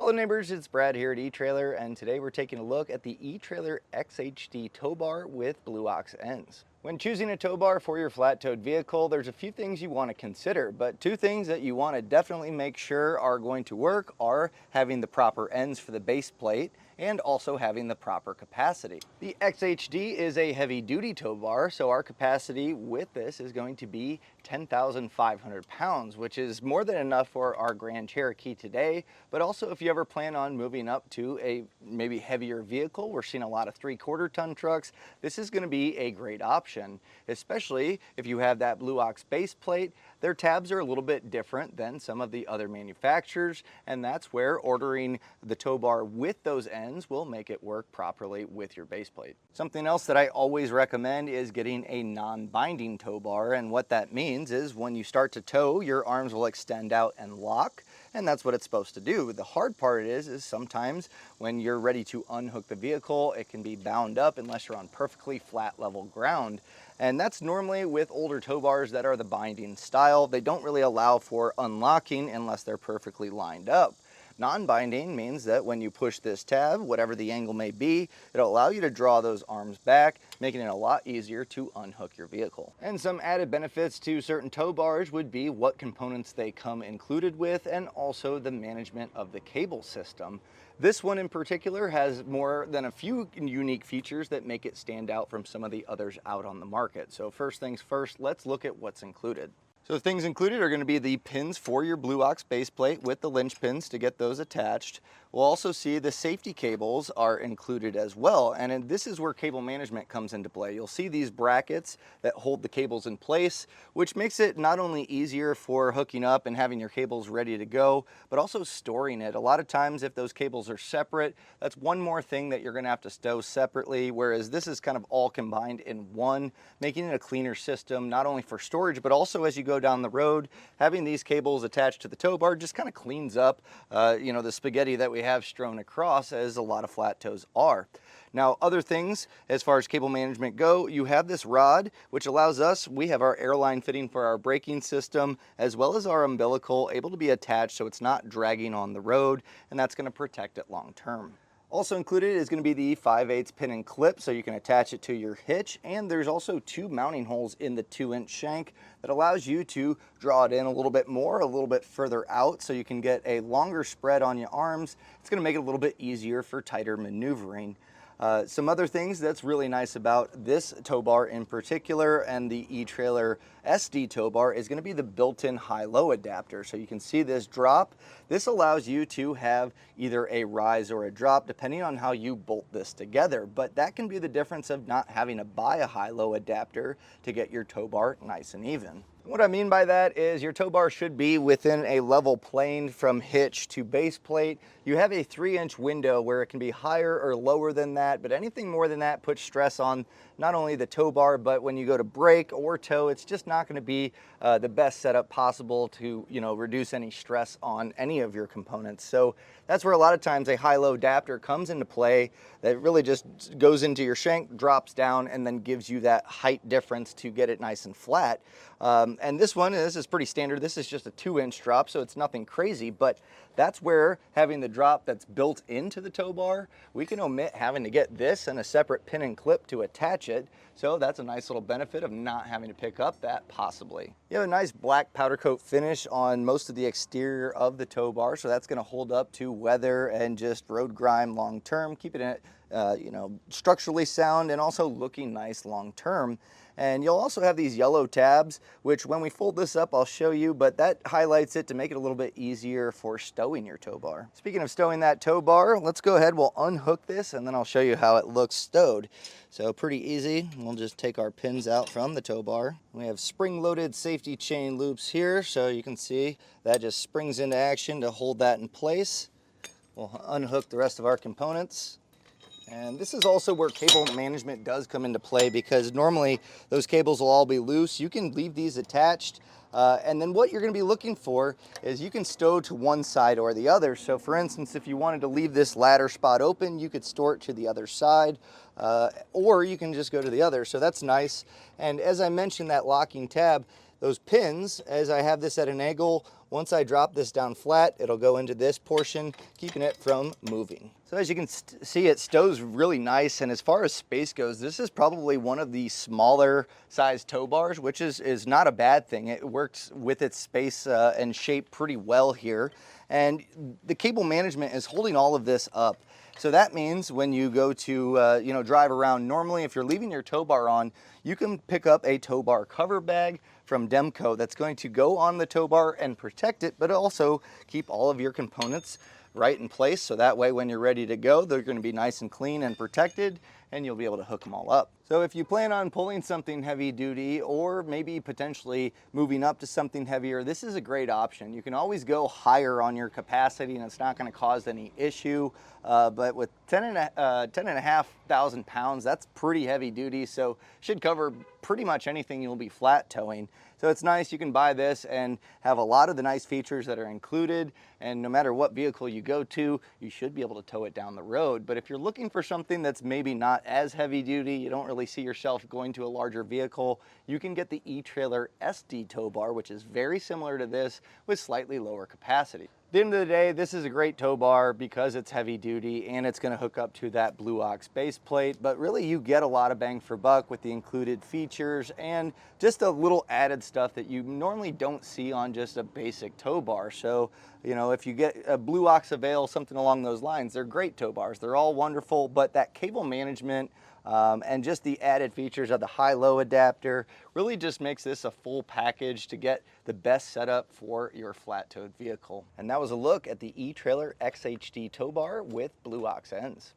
Hello neighbors, it's Brad here at eTrailer, and today we're taking a look at the eTrailer XHD tow bar with Blue Ox ends. When choosing a tow bar for your flat-towed vehicle, there's a few things you want to consider, but two things that you want to definitely make sure are going to work are having the proper ends for the base plate and also having the proper capacity. The XHD is a heavy-duty tow bar, so our capacity with this is going to be 10,500 pounds, which is more than enough for our Grand Cherokee today, but also if you ever plan on moving up to a maybe heavier vehicle, we're seeing a lot of 3/4 ton trucks, this is going to be a great option, especially if you have that Blue Ox base plate. Their tabs are a little bit different than some of the other manufacturers, and that's where ordering the tow bar with those ends will make it work properly with your base plate. Something else that I always recommend is getting a non-binding tow bar, and what that means is when you start to tow, your arms will extend out and lock, and that's what it's supposed to do. The hard part is sometimes when you're ready to unhook the vehicle, it can be bound up unless you're on perfectly flat level ground. And that's normally with older tow bars that are the binding style. They don't really allow for unlocking unless they're perfectly lined up. Non-binding means that when you push this tab, whatever the angle may be, it'll allow you to draw those arms back, making it a lot easier to unhook your vehicle. And some added benefits to certain tow bars would be what components they come included with and also the management of the cable system. This one in particular has more than a few unique features that make it stand out from some of the others out on the market. So first things first, let's look at what's included. So the things included are going to be the pins for your Blue Ox base plate with the linch pins to get those attached. We'll also see the safety cables are included as well, and this is where cable management comes into play. You'll see these brackets that hold the cables in place, which makes it not only easier for hooking up and having your cables ready to go, but also storing it. A lot of times if those cables are separate, that's one more thing that you're going to have to stow separately, whereas this is kind of all combined in one, making it a cleaner system, not only for storage, but also as you go down the road, having these cables attached to the tow bar just kind of cleans up the spaghetti that we have strewn across, as a lot of flat tows are. Now, other things as far as cable management go, you have this rod which allows us, we have our airline fitting for our braking system as well as our umbilical able to be attached so it's not dragging on the road, and that's going to protect it long term. Also included is going to be the 5/8 pin and clip so you can attach it to your hitch, and there's also two mounting holes in the 2-inch shank that allows you to draw it in a little bit more, a little bit further out so you can get a longer spread on your arms. It's going to make it a little bit easier for tighter maneuvering. Some other things that's really nice about this tow bar in particular and the eTrailer SD tow bar is going to be the built-in high-low adapter. So you can see this drop. This allows you to have either a rise or a drop depending on how you bolt this together, but that can be the difference of not having to buy a high-low adapter to get your tow bar nice and even. What I mean by that is your tow bar should be within a level plane from hitch to base plate. You have a 3-inch window where it can be higher or lower than that, but anything more than that puts stress on not only the tow bar, but when you go to brake or tow, it's just not going to be the best setup possible to reduce any stress on any of your components. So that's where a lot of times a high-low adapter comes into play that really just goes into your shank, drops down, and then gives you that height difference to get it nice and flat. And this is pretty standard. This is just a 2-inch drop, so it's nothing crazy, but that's where having the drop that's built into the tow bar, we can omit having to get this and a separate pin and clip to attach it. So that's a nice little benefit of not having to pick up that possibly. You have a nice black powder coat finish on most of the exterior of the tow bar, so that's going to hold up to weather and just road grime long term, keeping it structurally sound and also looking nice long term. And you'll also have these yellow tabs, which when we fold this up, I'll show you, but that highlights it to make it a little bit easier for stowing your tow bar. Speaking of stowing that tow bar, let's go ahead, we'll unhook this, and then I'll show you how it looks stowed. So pretty easy. We'll just take our pins out from the tow bar. We have spring-loaded safety chain loops here, so you can see that just springs into action to hold that in place. We'll unhook the rest of our components. And this is also where cable management does come into play, because normally those cables will all be loose. You can leave these attached, and then what you're going to be looking for is you can stow to one side or the other. So for instance, if you wanted to leave this ladder spot open, you could store it to the other side, or you can just go to the other. So that's nice. And as I mentioned, that locking tab, those pins, as I have this at an angle, Once I drop this down flat, it'll go into this portion, keeping it from moving. So as you can see, it stows really nice, and as far as space goes, this is probably one of the smaller size tow bars, which is not a bad thing. It works with its space and shape pretty well here, and the cable management is holding all of this up. So that means when you go to drive around normally, if you're leaving your tow bar on, you can pick up a tow bar cover bag from Demco that's going to go on the tow bar and protect it, but also keep all of your components right in place, so that way when you're ready to go, they're going to be nice and clean and protected, and you'll be able to hook them all up. So if you plan on pulling something heavy duty, or maybe potentially moving up to something heavier, this is a great option. You can always go higher on your capacity and it's not going to cause any issue, but with 10,500 pounds, that's pretty heavy duty, so should cover pretty much anything you'll be flat towing. So it's nice, you can buy this and have a lot of the nice features that are included, and no matter what vehicle you go to, you should be able to tow it down the road. But if you're looking for something that's maybe not as heavy duty, you don't really see yourself going to a larger vehicle, you can get the etrailer XHD tow bar, which is very similar to this with slightly lower capacity. At the end of the day, this is a great tow bar because it's heavy duty and it's going to hook up to that Blue Ox base plate, but really you get a lot of bang for buck with the included features and just a little added stuff that you normally don't see on just a basic tow bar. So, if you get a Blue Ox Avail, something along those lines, they're great tow bars. They're all wonderful, but that cable management and just the added features of the high-low adapter really just makes this a full package to get the best setup for your flat-towed vehicle. And that was a look at the etrailer XHD tow bar with Blue Ox ends.